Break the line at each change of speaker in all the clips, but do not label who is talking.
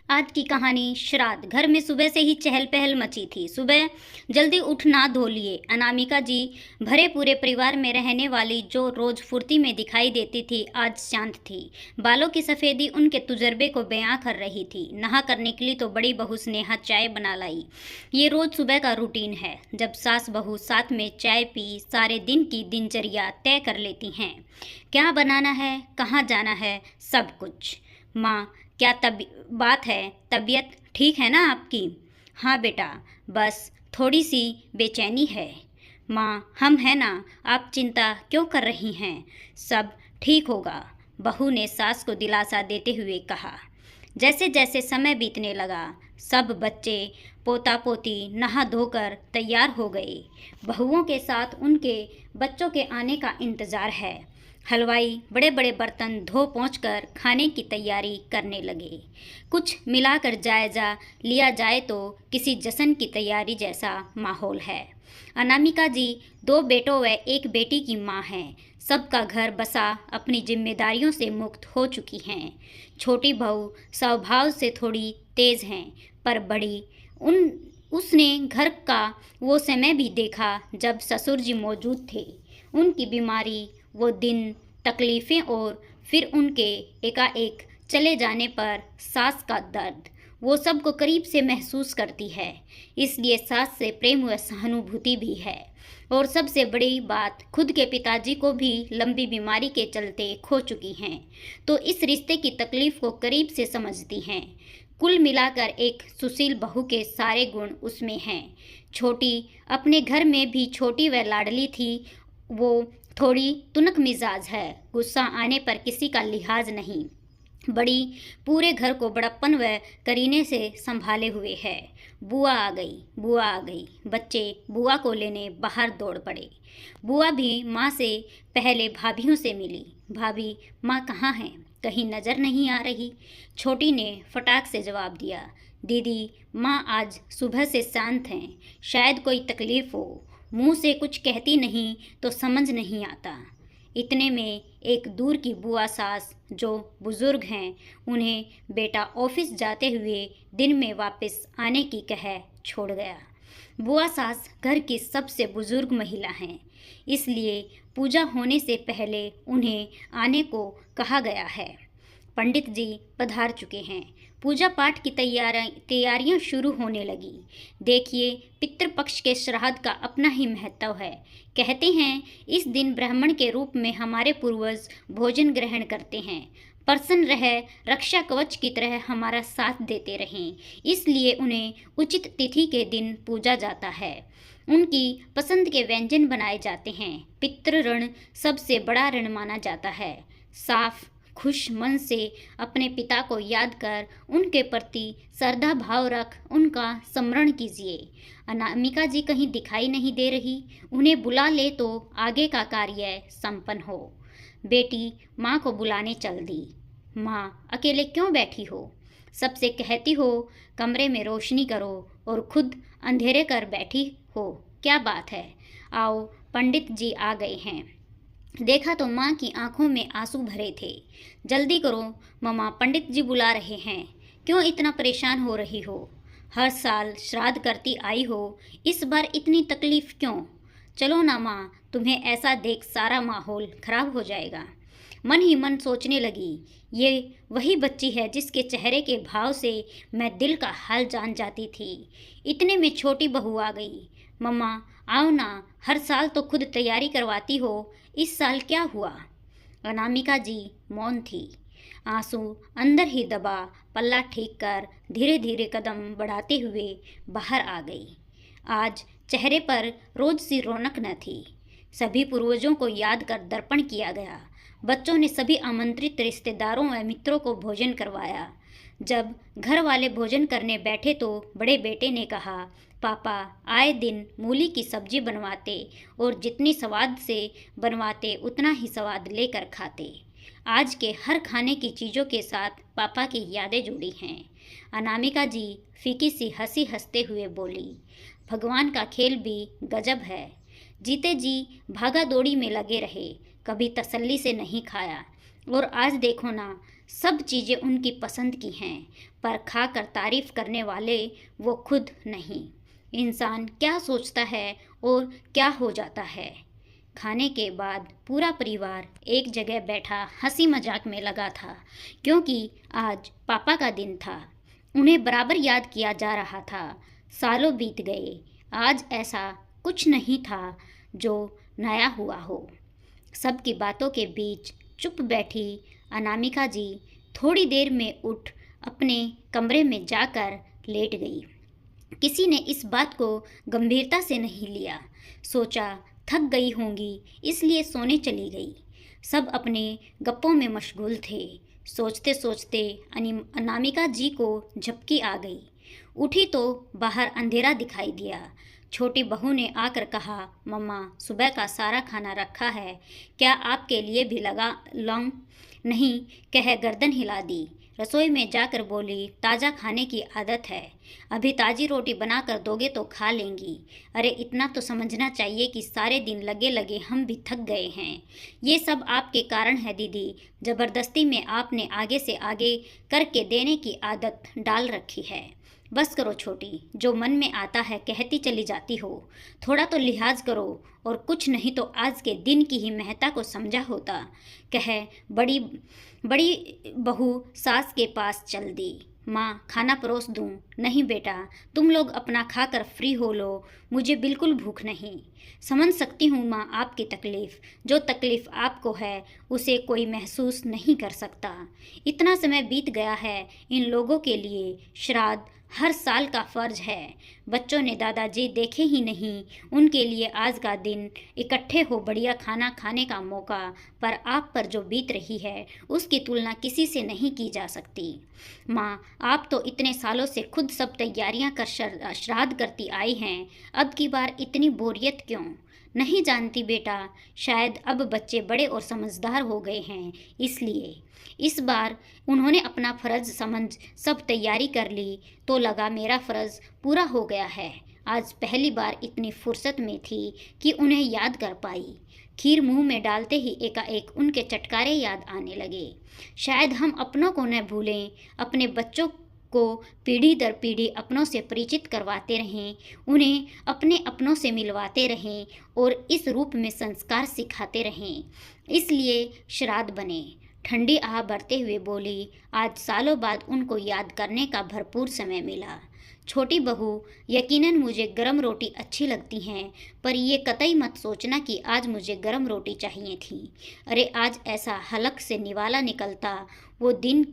आज की कहानी श्राद्ध। घर में सुबह से ही चहल पहल मची थी। सुबह जल्दी उठ ना धो लिए अनामिका जी भरे पूरे परिवार में रहने वाली जो रोज फुर्ती में दिखाई देती थी आज शांत थी। बालों की सफ़ेदी उनके तजुर्बे को बयां कर रही थी। नहा कर निकली तो बड़ी बहू स्नेहा चाय बना लाई। ये रोज सुबह का रूटीन है। जब सास बहू साथ में चाय पी सारे दिन की दिनचर्या तय कर लेती हैं। क्या बनाना है, कहाँ जाना है, सब कुछ। माँ, क्या बात है, तबीयत ठीक है ना आपकी? हाँ बेटा, बस थोड़ी सी बेचैनी है। माँ, हम हैं ना, आप चिंता क्यों कर रही हैं? सब ठीक होगा, बहू ने सास को दिलासा देते हुए कहा। जैसे जैसे समय बीतने लगा सब बच्चे पोता पोती नहा धोकर तैयार हो गए। बहुओं के साथ उनके बच्चों के आने का इंतज़ार है। हलवाई बड़े बड़े बर्तन धो पोंछ कर खाने की तैयारी करने लगे। कुछ मिलाकर जायजा लिया जाए तो किसी जश्न की तैयारी जैसा माहौल है। अनामिका जी 2 बेटों व 1 बेटी की माँ हैं। सबका घर बसा अपनी जिम्मेदारियों से मुक्त हो चुकी हैं। छोटी बहू स्वभाव से थोड़ी तेज़ हैं, पर बड़ी उसने घर का वो समय भी देखा जब ससुर जी मौजूद थे। उनकी बीमारी, वो दिन, तकलीफ़ें और फिर उनके एकाएक चले जाने पर सास का दर्द, वो सब को करीब से महसूस करती है। इसलिए सास से प्रेम व सहानुभूति भी है। और सबसे बड़ी बात, खुद के पिताजी को भी लंबी बीमारी के चलते खो चुकी हैं, तो इस रिश्ते की तकलीफ़ को करीब से समझती हैं। कुल मिलाकर एक सुशील बहू के सारे गुण उसमें हैं। छोटी अपने घर में भी छोटी व लाडली थी। वो थोड़ी तुनक मिजाज है, गुस्सा आने पर किसी का लिहाज नहीं। बड़ी पूरे घर को बड़प्पन व करीने से संभाले हुए है। बुआ आ गई, बुआ आ गई। बच्चे बुआ को लेने बाहर दौड़ पड़े। बुआ भी माँ से पहले भाभियों से मिली। भाभी, माँ कहाँ हैं? कहीं नज़र नहीं आ रही। छोटी ने फटाक से जवाब दिया, दीदी, माँ आज सुबह से शांत हैं, शायद कोई तकलीफ़ हो। मुंह से कुछ कहती नहीं तो समझ नहीं आता। इतने में एक दूर की बुआ सास जो बुज़ुर्ग हैं, उन्हें बेटा ऑफिस जाते हुए दिन में वापस आने की कह छोड़ गया। बुआ सास घर की सबसे बुज़ुर्ग महिला हैं, इसलिए पूजा होने से पहले उन्हें आने को कहा गया है। पंडित जी पधार चुके हैं। पूजा पाठ की तैयारियां शुरू होने लगी। देखिए, पितृपक्ष के श्राद्ध का अपना ही महत्व है। कहते हैं इस दिन ब्राह्मण के रूप में हमारे पूर्वज भोजन ग्रहण करते हैं, प्रसन्न रह रक्षा कवच की तरह हमारा साथ देते रहें, इसलिए उन्हें उचित तिथि के दिन पूजा जाता है। उनकी पसंद के व्यंजन बनाए जाते हैं। पितृ ऋण सबसे बड़ा ऋण माना जाता है। साफ खुश मन से अपने पिता को याद कर उनके प्रति श्रद्धा भाव रख उनका स्मरण कीजिए। अनामिका जी कहीं दिखाई नहीं दे रही, उन्हें बुला ले तो आगे का कार्य संपन्न हो। बेटी माँ को बुलाने चल दी। माँ, अकेले क्यों बैठी हो? सबसे कहती हो कमरे में रोशनी करो और खुद अंधेरे कर बैठी हो, क्या बात है? आओ, पंडित जी आ गए हैं। देखा तो माँ की आंखों में आंसू भरे थे। जल्दी करो मम्मा, पंडित जी बुला रहे हैं। क्यों इतना परेशान हो रही हो? हर साल श्राद्ध करती आई हो, इस बार इतनी तकलीफ क्यों? चलो ना माँ, तुम्हें ऐसा देख सारा माहौल खराब हो जाएगा। मन ही मन सोचने लगी, ये वही बच्ची है जिसके चेहरे के भाव से मैं दिल का हाल जान जाती थी। इतने में छोटी बहू आ गई। मम्मा आओ ना, हर साल तो खुद तैयारी करवाती हो, इस साल क्या हुआ? अनामिका जी मौन थी। आंसू अंदर ही दबा पल्ला ठीक कर धीरे धीरे कदम बढ़ाते हुए बाहर आ गई। आज चेहरे पर रोज सी रौनक न थी। सभी पूर्वजों को याद कर दर्पण किया गया। बच्चों ने सभी आमंत्रित रिश्तेदारों व मित्रों को भोजन करवाया। जब घर वाले भोजन करने बैठे तो बड़े बेटे ने कहा, पापा आए दिन मूली की सब्जी बनवाते और जितनी स्वाद से बनवाते उतना ही स्वाद लेकर खाते। आज के हर खाने की चीज़ों के साथ पापा की यादें जुड़ी हैं। अनामिका जी फीकी सी हंसी हंसते हुए बोली, भगवान का खेल भी गजब है। जीते जी भागा दौड़ी में लगे रहे, कभी तसल्ली से नहीं खाया, और आज देखो ना, सब चीज़ें उनकी पसंद की हैं, पर खाकर तारीफ करने वाले वो खुद नहीं। इंसान क्या सोचता है और क्या हो जाता है। खाने के बाद पूरा परिवार एक जगह बैठा हंसी मजाक में लगा था, क्योंकि आज पापा का दिन था। उन्हें बराबर याद किया जा रहा था। सालों बीत गए, आज ऐसा कुछ नहीं था जो नया हुआ हो। सबकी बातों के बीच चुप बैठी अनामिका जी थोड़ी देर में उठ अपने कमरे में जाकर लेट गई। किसी ने इस बात को गंभीरता से नहीं लिया। सोचा थक गई होंगी, इसलिए सोने चली गई। सब अपने गप्पों में मशगूल थे। सोचते सोचते अनामिका जी को झपकी आ गई। उठी तो बाहर अंधेरा दिखाई दिया। छोटी बहू ने आकर कहा, मम्मा सुबह का सारा खाना रखा है, क्या आपके लिए भी लगा लाऊं? नहीं कह गर्दन हिला दी। रसोई में जाकर बोली, ताज़ा खाने की आदत है, अभी ताज़ी रोटी बनाकर दोगे तो खा लेंगी। अरे इतना तो समझना चाहिए कि सारे दिन लगे लगे हम भी थक गए हैं। ये सब आपके कारण है दीदी, ज़बरदस्ती में आपने आगे से आगे करके देने की आदत डाल रखी है। बस करो छोटी, जो मन में आता है कहती चली जाती हो। थोड़ा तो लिहाज करो, और कुछ नहीं तो आज के दिन की ही महत्ता को समझा होता। कह बड़ी बड़ी बहू सास के पास चल दी। माँ खाना परोस दूँ? नहीं बेटा, तुम लोग अपना खाकर फ्री हो लो, मुझे बिल्कुल भूख नहीं। समझ सकती हूँ माँ आपकी तकलीफ़, जो तकलीफ़ आपको है उसे कोई महसूस नहीं कर सकता। इतना समय बीत गया है, इन लोगों के लिए श्राद्ध हर साल का फ़र्ज है। बच्चों ने दादाजी देखे ही नहीं, उनके लिए आज का दिन इकट्ठे हो बढ़िया खाना खाने का मौका, पर आप पर जो बीत रही है उसकी तुलना किसी से नहीं की जा सकती। माँ आप तो इतने सालों से खुद सब तैयारियां कर श्राद्ध करती आई हैं, अब की बार इतनी बोरियत क्यों? नहीं जानती बेटा, शायद अब बच्चे बड़े और समझदार हो गए हैं, इसलिए। इस बार उन्होंने अपना फ़र्ज़ समझ सब तैयारी कर ली तो लगा मेरा फ़र्ज़ पूरा हो गया है। आज पहली बार इतनी फुर्सत में थी कि उन्हें याद कर पाई। खीर मुंह में डालते ही एकाएक उनके चटकारे याद आने लगे। शायद हम अपनों को न भूलें, अपने बच्चों को पीढ़ी दर पीढ़ी अपनों से परिचित करवाते रहें, उन्हें अपने अपनों से मिलवाते रहें और इस रूप में संस्कार सिखाते रहें। इसलिए श्राद्ध बने। ठंडी आह भरते हुए बोली, आज सालों बाद उनको याद करने का भरपूर समय मिला। छोटी बहू, यकीनन मुझे गरम रोटी अच्छी लगती हैं, पर ये कतई मत सोचना कि आज मुझे गरम रोटी चाहिए थी। अरे आज ऐसा हलक से निवाला निकलता, वो दिन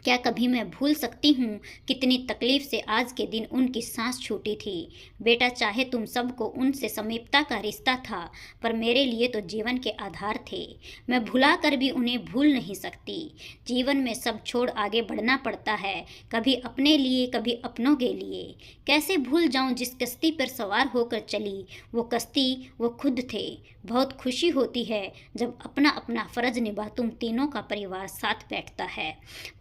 क्या कभी मैं भूल सकती हूँ कितनी तकलीफ़ से आज के दिन उनकी सांस छूटी थी। बेटा चाहे तुम सबको उनसे समीपता का रिश्ता था, पर मेरे लिए तो जीवन के आधार थे। मैं भुला कर भी उन्हें भूल नहीं सकती। जीवन में सब छोड़ आगे बढ़ना पड़ता है, कभी अपने लिए कभी अपनों के लिए। कैसे भूल जाऊँ जिस कश्ती पर सवार होकर चली, वो कश्ती वो खुद थे। बहुत खुशी होती है जब अपना अपना फ़र्ज़ निभा तुम तीनों का परिवार साथ बैठता है,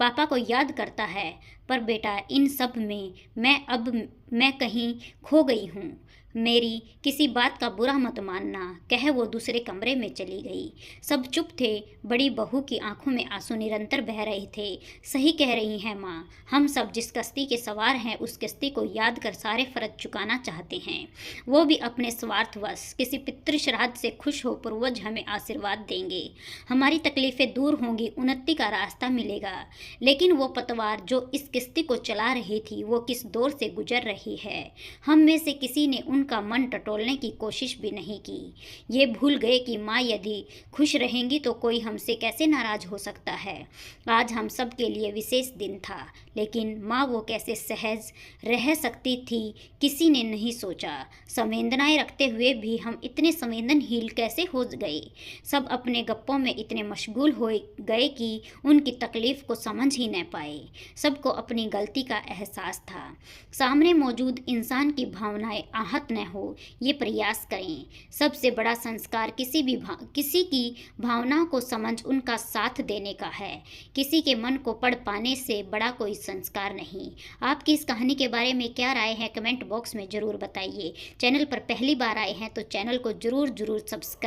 पापा को याद करता है। पर बेटा इन सब में मैं कहीं खो गई हूँ। मेरी किसी बात का बुरा मत मानना, कह वो दूसरे कमरे में चली गई। सब चुप थे। बड़ी बहू की आंखों में आंसू निरंतर बह रहे थे। सही कह रही हैं माँ, हम सब जिस कश्ती के सवार हैं उस कश्ती को याद कर सारे फ़र्ज चुकाना चाहते हैं, वो भी अपने स्वार्थवश। किसी पितृ श्राद्ध से खुश हो पूर्वज हमें आशीर्वाद देंगे, हमारी तकलीफ़ें दूर होंगी, उन्नति का रास्ता मिलेगा। लेकिन वो पतवार जो इस किश्ती को चला रही थी वो किस दौर से गुजर रही है, हम में से किसी ने उनका मन टटोलने की कोशिश भी नहीं की। ये भूल गए कि माँ यदि खुश रहेंगी तो कोई हमसे कैसे नाराज़ हो सकता है। आज हम सब के लिए विशेष दिन था, लेकिन माँ वो कैसे सहज रह सकती थी किसी ने नहीं सोचा। संवेदनाएं रखते हुए भी हम इतने संवेदनहीन कैसे हो गए। सब अपने गप्पों में इतने मशगूल हो गए कि उनकी तकलीफ़ को समझ ही न पाए। सबको अपनी गलती का एहसास था। सामने मौजूद इंसान की भावनाएं आहत न हो, ये प्रयास करें। सबसे बड़ा संस्कार किसी की भावनाओं को समझ उनका साथ देने का है। किसी के मन को पढ़ पाने से बड़ा कोई संस्कार नहीं। आपकी इस कहानी के बारे में क्या राय है, कमेंट बॉक्स में ज़रूर बताइए। चैनल पर पहली बार आए हैं तो चैनल को ज़रूर सब्सक्राइब